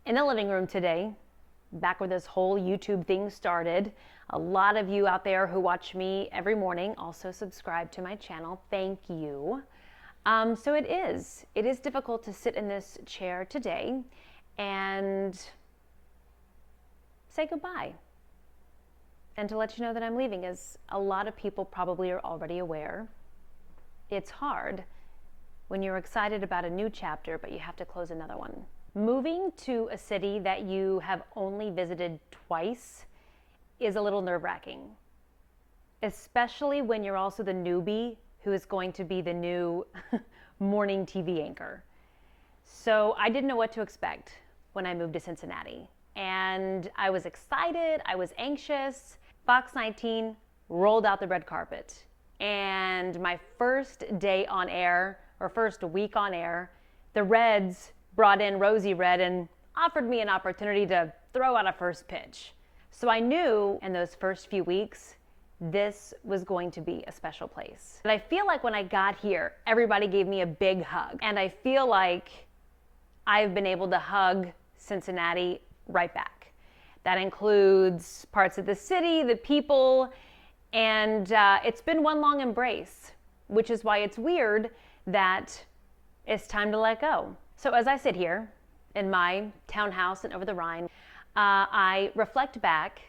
in the living room today, back where this whole YouTube thing started. A lot of you out there who watch me every morning also subscribe to my channel. Thank you. So it is difficult to sit in this chair today and say goodbye and to let you know that I'm leaving. As a lot of people probably are already aware, it's hard when you're excited about a new chapter, but you have to close another one. Moving to a city that you have only visited twice is a little nerve-wracking, especially when you're also the newbie who is going to be the new morning TV anchor. So I didn't know what to expect when I moved to Cincinnati. And I was excited, I was anxious. Fox 19 rolled out the red carpet. And my first day on air, or first week on air, the Reds brought in Rosie Red and offered me an opportunity to throw out a first pitch. So I knew in those first few weeks, this was going to be a special place. And I feel like when I got here, everybody gave me a big hug. And I feel like I've been able to hug Cincinnati right back. That includes parts of the city, the people, and it's been one long embrace, which is why it's weird that it's time to let go. So as I sit here in my townhouse in over-the-rhine, I reflect back,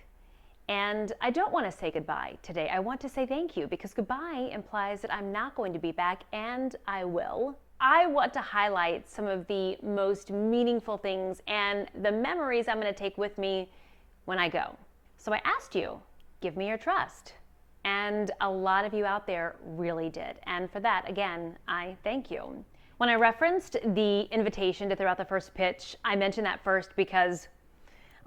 and I don't want to say goodbye today. I want to say thank you, because goodbye implies that I'm not going to be back, and I will. I want to highlight some of the most meaningful things and the memories I'm going to take with me when I go. So I asked you, give me your trust. And a lot of you out there really did. And for that, again, I thank you. When I referenced the invitation to throw out the first pitch, I mentioned that first because,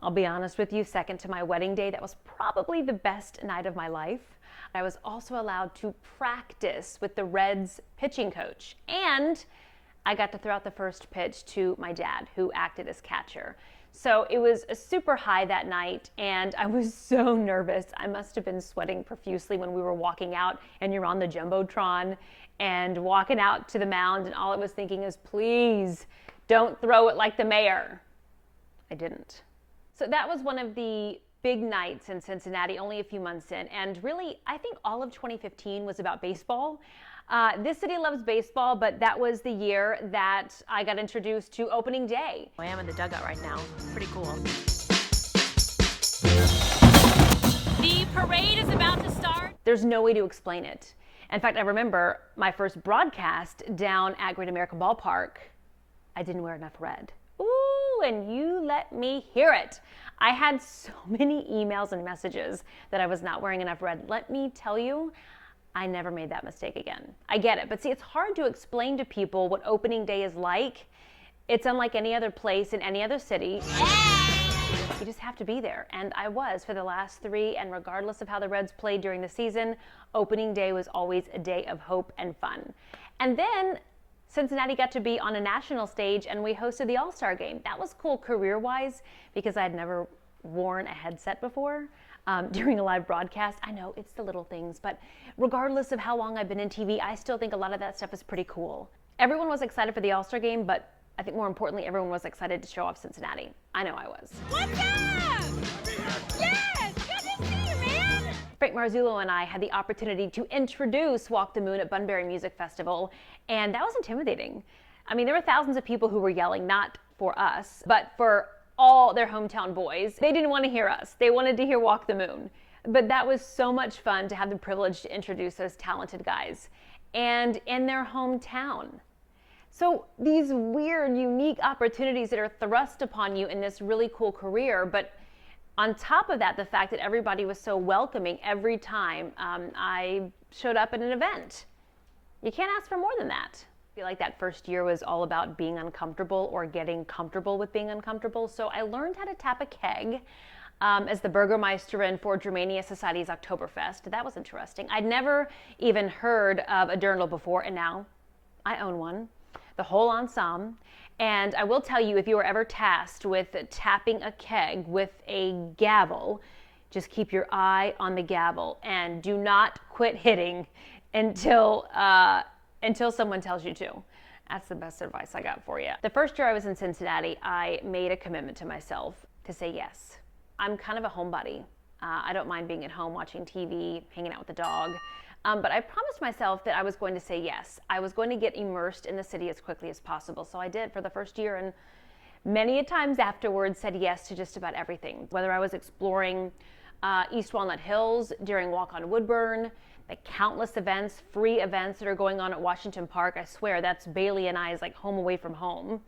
I'll be honest with you, second to my wedding day, that was probably the best night of my life. I was also allowed to practice with the Reds pitching coach. And I got to throw out the first pitch to my dad, who acted as catcher. So it was a super high that night, and I was so nervous. I must have been sweating profusely when we were walking out and you're on the Jumbotron and walking out to the mound, and all I was thinking is, please don't throw it like the mayor. I didn't. So that was one of the big nights in Cincinnati, only a few months in. And really, I think all of 2015 was about baseball. This city loves baseball, but that was the year that I got introduced to opening day. I am in the dugout right now. Pretty cool. The parade is about to start. There's no way to explain it. In fact, I remember my first broadcast down at Great American Ballpark. I didn't wear enough red. Ooh, and you let me hear it. I had so many emails and messages that I was not wearing enough red. Let me tell you, I never made that mistake again. I get it, but see, it's hard to explain to people what opening day is like. It's unlike any other place in any other city. You just have to be there, and I was for the last 3, and regardless of how the Reds played during the season, opening day was always a day of hope and fun. And then Cincinnati got to be on a national stage, and we hosted the All-Star game. That was cool career-wise because I'd never worn a headset before during a live broadcast. I know it's the little things, but regardless of how long I've been in TV, I still think a lot of that stuff is pretty cool. Everyone was excited for the All-Star game, but I think more importantly, everyone was excited to show off Cincinnati. I know I was. What's up? Yes, good to see you, man. Frank Marzullo and I had the opportunity to introduce Walk the Moon at Bunbury Music Festival, and that was intimidating. I mean, there were thousands of people who were yelling, not for us, but for all their hometown boys. They didn't want to hear us. They wanted to hear Walk the Moon. But that was so much fun to have the privilege to introduce those talented guys, and in their hometown. So these weird, unique opportunities that are thrust upon you in this really cool career, but on top of that, the fact that everybody was so welcoming every time I showed up at an event. You can't ask for more than that. I feel like that first year was all about being uncomfortable or getting comfortable with being uncomfortable. So I learned how to tap a keg as the Burgermeister in for Germania Society's Oktoberfest. That was interesting. I'd never even heard of a dirndl before, and now I own one. The whole ensemble. And I will tell you, if you are ever tasked with tapping a keg with a gavel, just keep your eye on the gavel and do not quit hitting until someone tells you to. That's the best advice I got for you. The first year I was in Cincinnati, I made a commitment to myself to say yes. I'm kind of a homebody. I don't mind being at home watching TV, hanging out with the dog. But I promised myself that I was going to say yes. I was going to get immersed in the city as quickly as possible. So I did for the first year, and many a times afterwards said yes to just about everything. Whether I was exploring East Walnut Hills during Walk on Woodburn, the countless events, free events that are going on at Washington Park. I swear that's Bailey and I's like home away from home.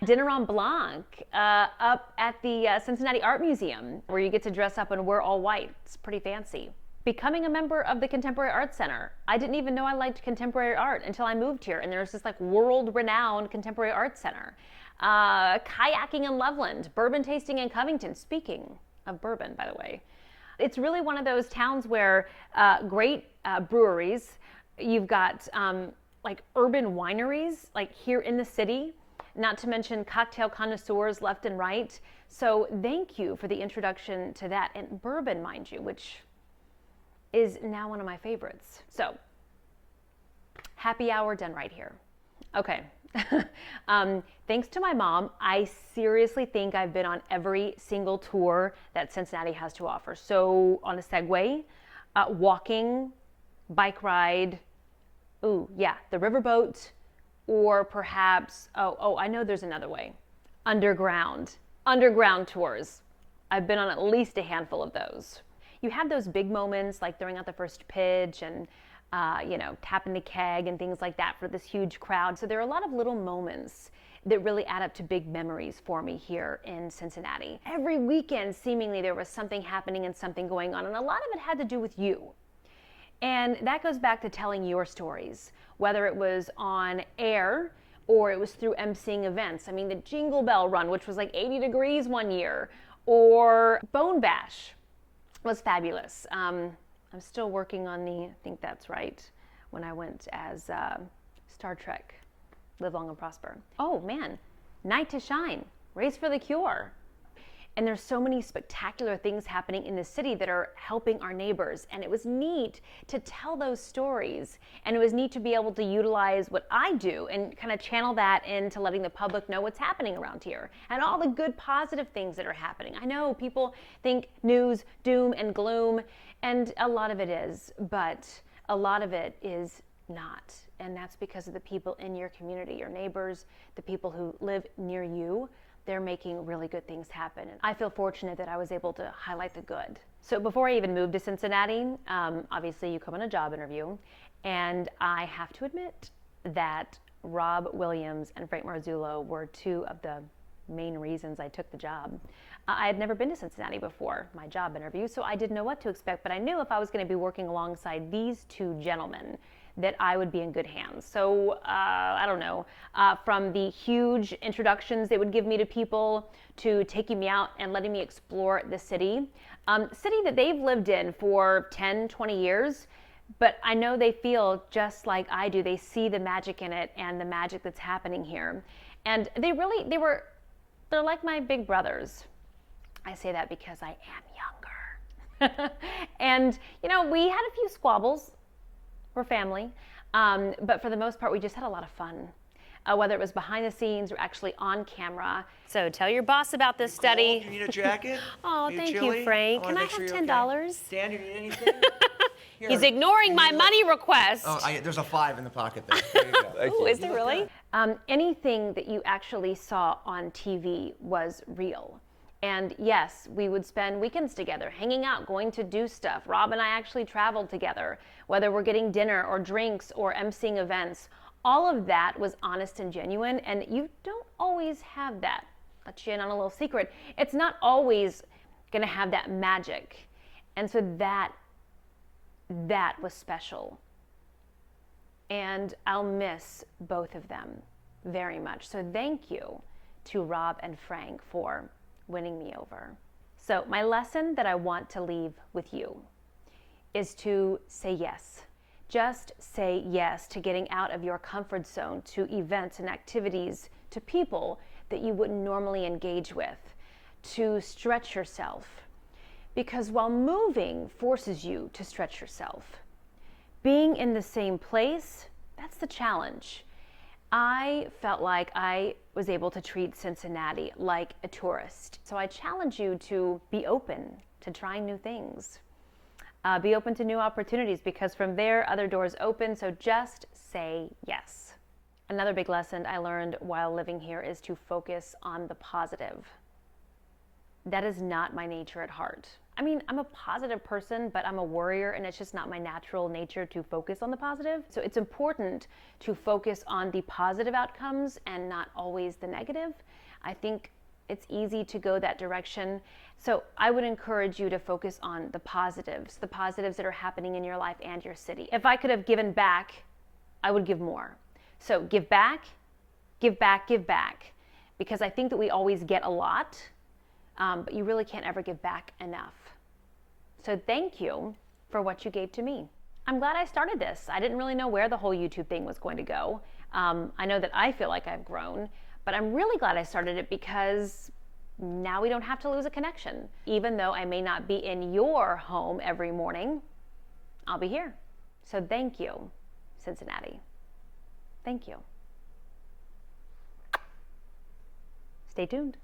Dinner en Blanc up at the Cincinnati Art Museum, where you get to dress up and wear all white. It's pretty fancy. Becoming a member of the Contemporary Art Center. I didn't even know I liked contemporary art until I moved here, and there's this like world-renowned Contemporary Art Center. Kayaking in Loveland, bourbon tasting in Covington. Speaking of bourbon, by the way. It's really one of those towns where great breweries, you've got like urban wineries, like here in the city, not to mention cocktail connoisseurs left and right. So thank you for the introduction to that. And bourbon, mind you, which is now one of my favorites. So happy hour done right here. Okay. Thanks to my mom, I seriously think I've been on every single tour that Cincinnati has to offer. So on a Segway, walking, bike ride, the riverboat, or perhaps, I know there's another way, underground tours. I've been on at least a handful of those. You have those big moments like throwing out the first pitch and tapping the keg and things like that for this huge crowd. So there are a lot of little moments that really add up to big memories for me here in Cincinnati. Every weekend, seemingly, there was something happening and something going on, and a lot of it had to do with you. And that goes back to telling your stories, whether it was on air or it was through emceeing events. I mean, the Jingle Bell Run, which was like 80 degrees one year, or Bone Bash was fabulous. I'm still working on I think that's right, when I went as Star Trek, Live Long and Prosper. Oh man, Night to Shine, Race for the Cure. And there's so many spectacular things happening in the city that are helping our neighbors. And it was neat to tell those stories. And it was neat to be able to utilize what I do and kind of channel that into letting the public know what's happening around here and all the good positive things that are happening. I know people think news, doom and gloom, and a lot of it is, but a lot of it is not. And that's because of the people in your community, your neighbors, the people who live near you. They're making really good things happen. And I feel fortunate that I was able to highlight the good. So before I even moved to Cincinnati, obviously you come on a job interview, and I have to admit that Rob Williams and Frank Marzullo were two of the main reasons I took the job. I had never been to Cincinnati before my job interview, so I didn't know what to expect, but I knew if I was going to be working alongside these two gentlemen that I would be in good hands. So, I don't know, from the huge introductions they would give me to people to taking me out and letting me explore the city that they've lived in for 10, 20 years, but I know they feel just like I do. They see the magic in it and the magic that's happening here. And they're like my big brothers. I say that because I am younger. And, we had a few squabbles. We're family. But for the most part, we just had a lot of fun, whether it was behind the scenes or actually on camera. So tell your boss about this study. Do you need a jacket? Oh, thank you, Frank. Can I have $10? Okay. Dan, you need anything? Here. He's ignoring my money request. Oh, there's a 5 in the pocket there. There you go. Oh, is there really? Anything that you actually saw on TV was real. And yes, we would spend weekends together, hanging out, going to do stuff. Rob and I actually traveled together, whether we're getting dinner or drinks or emceeing events. All of that was honest and genuine, and you don't always have that. Let you in on a little secret. It's not always going to have that magic. And so that was special. And I'll miss both of them very much. So thank you to Rob and Frank for winning me over. So my lesson that I want to leave with you is to say yes. Just say yes to getting out of your comfort zone, to events and activities, to people that you wouldn't normally engage with, to stretch yourself. Because while moving forces you to stretch yourself, being in the same place, that's the challenge. I felt like I was able to treat Cincinnati like a tourist. So I challenge you to be open to trying new things. Be open to new opportunities, because from there, other doors open. So just say yes. Another big lesson I learned while living here is to focus on the positive. That is not my nature at heart. I mean, I'm a positive person, but I'm a worrier, and it's just not my natural nature to focus on the positive. So it's important to focus on the positive outcomes and not always the negative. I think it's easy to go that direction. So I would encourage you to focus on the positives that are happening in your life and your city. If I could have given back, I would give more. So give back, give back, give back. Because I think that we always get a lot, but you really can't ever give back enough. So thank you for what you gave to me. I'm glad I started this. I didn't really know where the whole YouTube thing was going to go. I know that I feel like I've grown, but I'm really glad I started it, because now we don't have to lose a connection. Even though I may not be in your home every morning, I'll be here. So thank you, Cincinnati. Thank you. Stay tuned.